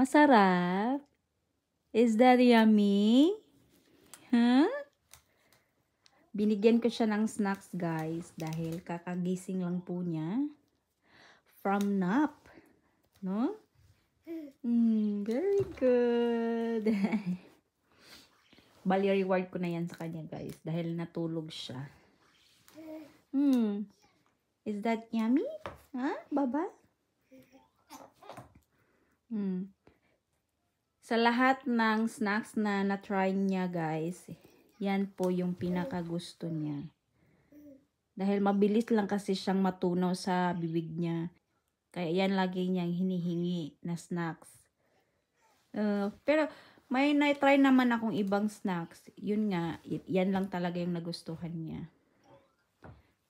Masarap? Is that yummy? Huh? Binigyan ko siya ng snacks, guys, dahil kakagising lang po niya from nap. No? Very good. Bali, reward ko na yan sa kanya, guys, dahil natulog siya. Is that yummy? Huh, Baba? Sa lahat ng snacks na na-try niya, guys, yan po yung pinakagusto niya. Dahil mabilis lang kasi siyang matunaw sa bibig niya. Kaya yan lagi niyang hinihingi na snacks. Pero may na-try naman akong ibang snacks. Yun nga, yan lang talaga yung nagustuhan niya.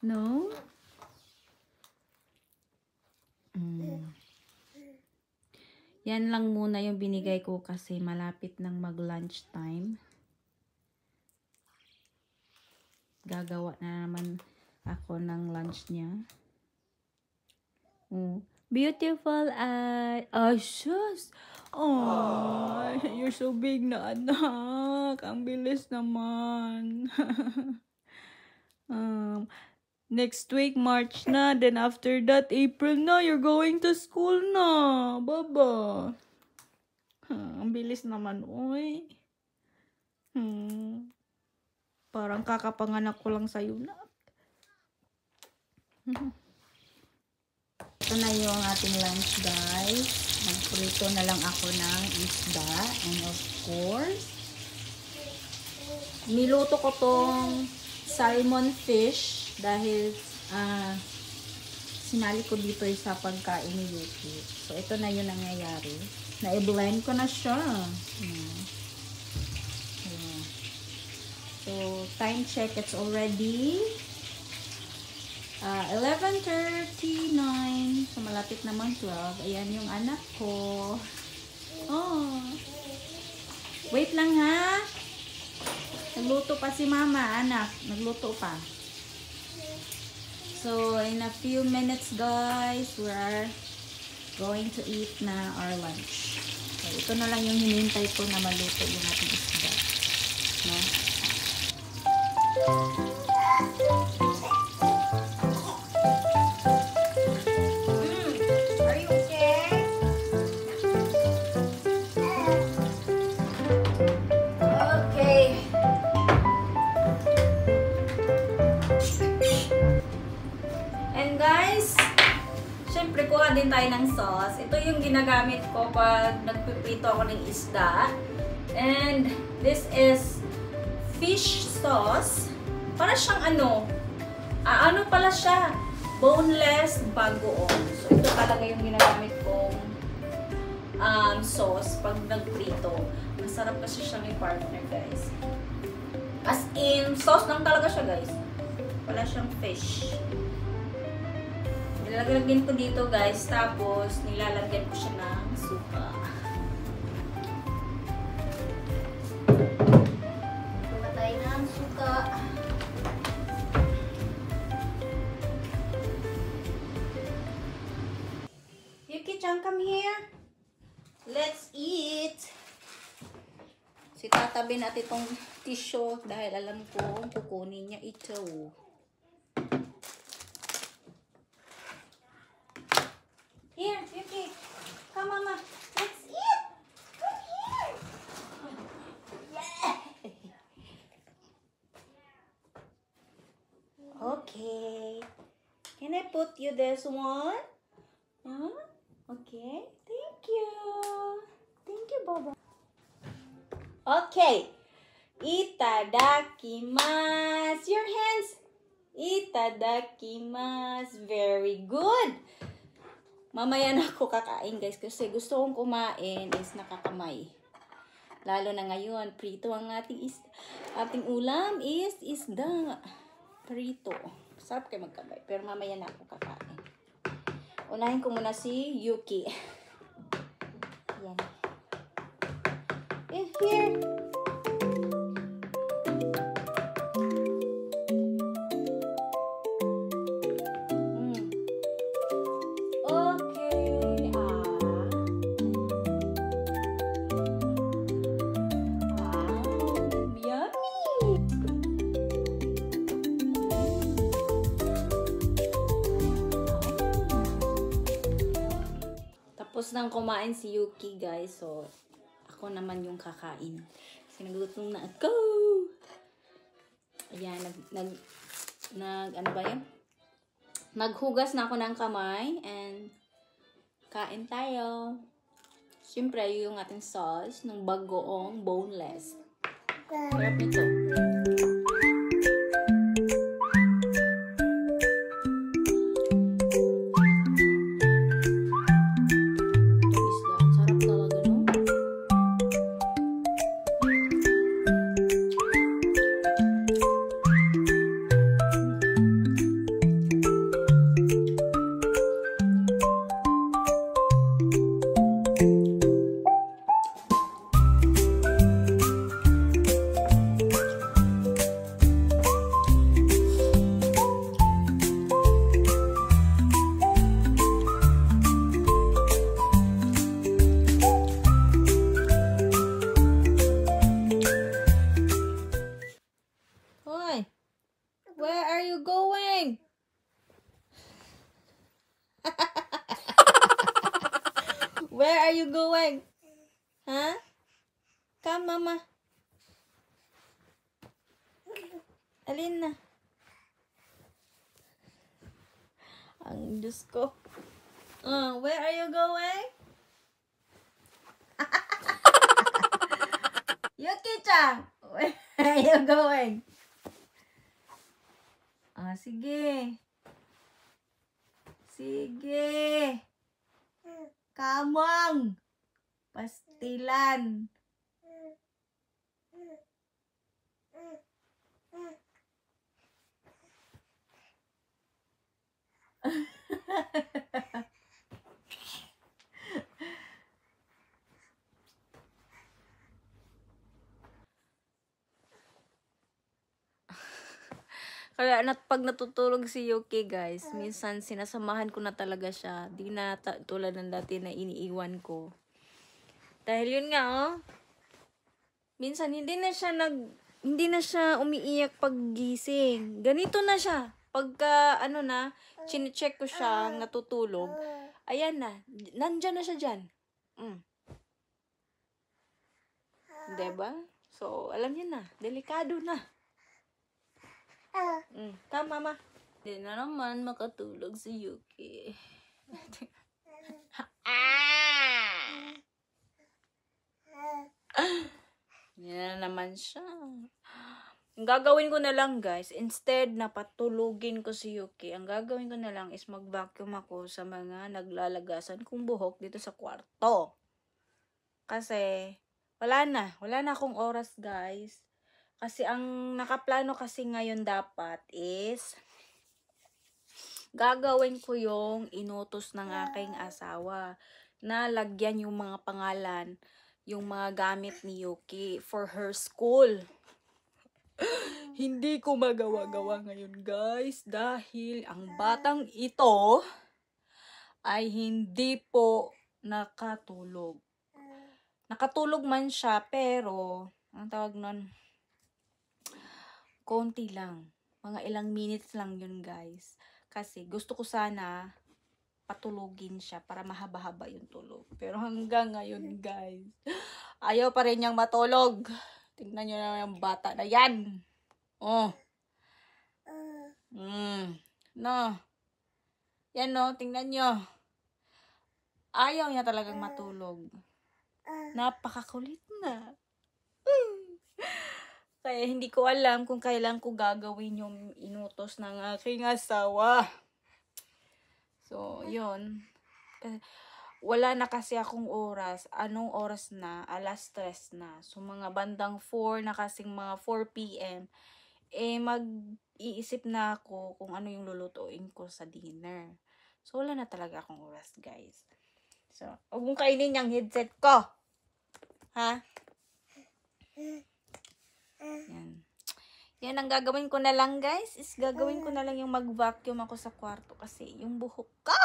No? Yan lang muna yung binigay ko kasi malapit ng mag-lunch time. Gagawa na naman ako ng lunch niya. Beautiful eye. Oh, shush. Oh, you're so big na, anak. Ang bilis naman. Next week, March na. Then after that, April na. You're going to school na. Baba. Ang bilis naman, oy. Parang kakapanganak ko lang sa'yo na. Ito na yung ating lunch, guys. Magprito na lang ako ng isda. And of course, niluto ko tong salmon fish. Dahil sinali ko dito sa pagkain ni Yuki. So, ito na yung nangyayari. Na-blend ko na siya. So, time check. It's already 11:39. So, malapit naman 12. Ayan yung anak ko. Oh. Wait lang, ha? Nagluto pa si mama, anak. Nagluto pa. So, in a few minutes, guys, we're going to eat na our lunch. So, ito na lang yung hinintay ko na maluto yung ating isda. No? Are you okay? Okay. And guys, syempre kuha din tayo ng sauce. Ito yung ginagamit ko pag nagpipito ako ng isda. And this is fish sauce. Para siyang ano pala siya? Boneless bagoong. So ito talaga yung ginagamit kong sauce pag nagprito. Masarap kasi siyang i-partner, guys. As in, sauce lang talaga siya, guys. Wala siyang fish. Nilalagyan ko dito, guys. Tapos, nilalagyan ko siya ng suka. Tuwa tayo ng suka. Yuki-chan, come here. Let's eat. Si tatabi natin itong tissue dahil alam ko kukunin niya ito. Here, Yuki. Come, mama. Let's eat. Come here. Yeah. Okay. Can I put you this one? Huh? Okay. Thank you. Thank you, Baba. Okay. Itadakimasu. Your hands. Itadakimasu. Very good. Mamaya na ako kakain, guys, kasi gusto kong kumain is nakakamay. Lalo na ngayon, prito ang ating ulam is isda. Prito. Sarap kayo magkamay, pero mamaya na ako kakain. Unahin ko muna si Yuki. Yan. Here. Tapos nang kumain si Yuki, guys. So, ako naman yung kakain. Kasi nagutom na ako. Ayan, ano ba yun? Naghugas na ako ng kamay. And, kain tayo. Siyempre, yung ating sauce ng bagoong boneless. Sarap nito. Where are you going? Where are you going? Huh? Come, Mama. Alin na? Ang Diyos ko. Where are you going? Yuki-chan! Where are you going? Sige. Sige. Kamang. Pastilan. Kaya pag natutulog si Yuki, guys, minsan sinasamahan ko na talaga siya. Di na tulad ng dati na iniiwan ko. Dahil yun nga, minsan hindi na siya umiiyak pag gising. Ganito na siya. Pagka, chine-check ko siya, natutulog, ayan na, nandyan na siya dyan. Diba? So, alam niyo na, delikado na. Come, Mama. Hindi na naman makatulog si Yuki. Yan na naman siya. Ang gagawin ko na lang, guys, instead na patulugin ko si Yuki, ang gagawin ko na lang is mag-vacuum ako sa mga naglalagasan kong buhok dito sa kwarto. Kasi, wala na akong oras, guys. Kasi ang nakaplano kasi ngayon dapat is gagawin ko yung inutos ng aking asawa na lagyan yung mga pangalan, yung mga gamit ni Yuki for her school. Hindi ko magawa-gawa ngayon, guys, dahil ang batang ito ay hindi po nakatulog. Nakatulog man siya, pero ang tawag nun, konti lang. Mga ilang minutes lang yun, guys. Kasi gusto ko sana patulugin siya para mahaba-haba yung tulog. Pero hanggang ngayon, guys, ayaw pa rin niyang matulog. Tingnan niyo na yung bata na yan. No. Yan, no. Tingnan niyo. Ayaw niya talagang matulog. Napakakulit na. Kaya hindi ko alam kung kailan ko gagawin yung inutos ng aking asawa. So, yun. Wala na kasi akong oras. Anong oras na? 3:00 na. So, mga bandang 4 na kasing mga 4 p.m. Mag-iisip na ako kung ano yung lulutuin ko sa dinner. So, wala na talaga akong oras, guys. So, huwag mong kainin yung headset ko. Ha? Yan. Yan ang gagawin ko na lang, guys. Is gagawin ko na lang yung mag-vacuum ako sa kwarto kasi yung buhok ko.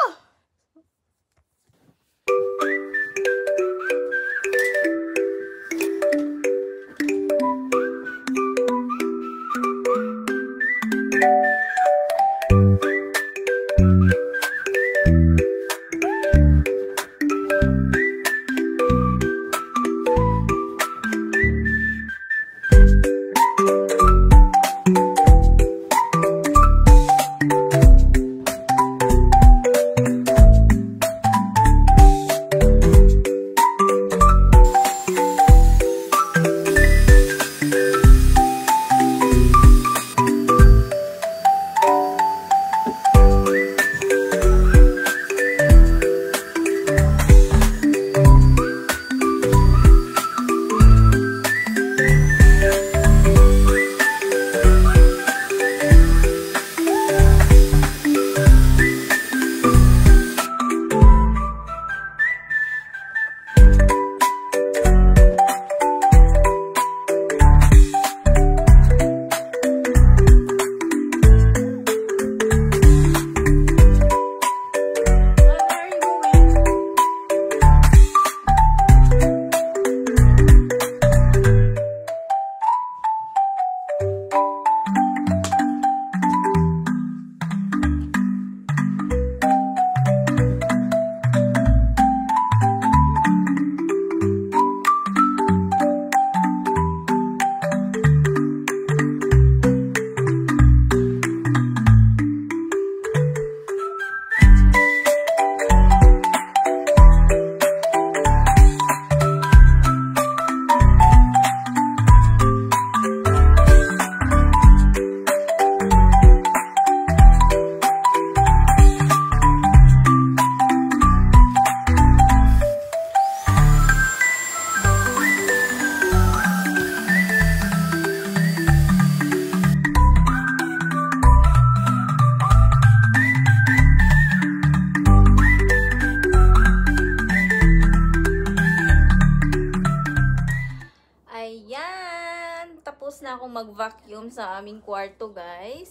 na akong mag-vacuum sa aming kwarto, guys.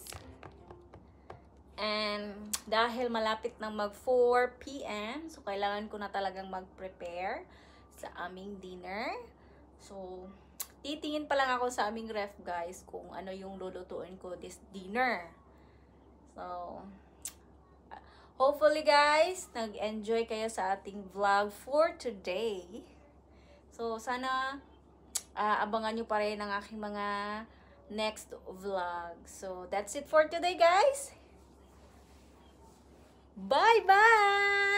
And dahil malapit nang mag 4 p.m. so kailangan ko na talagang mag-prepare sa aming dinner. So, titingin pa lang ako sa aming ref, guys, kung ano yung lulutuin ko this dinner. So, hopefully, guys, nag-enjoy kayo sa ating vlog for today. So, sana abangan nyo pa rin ang aking mga next vlog. So, that's it for today, guys. Bye-bye!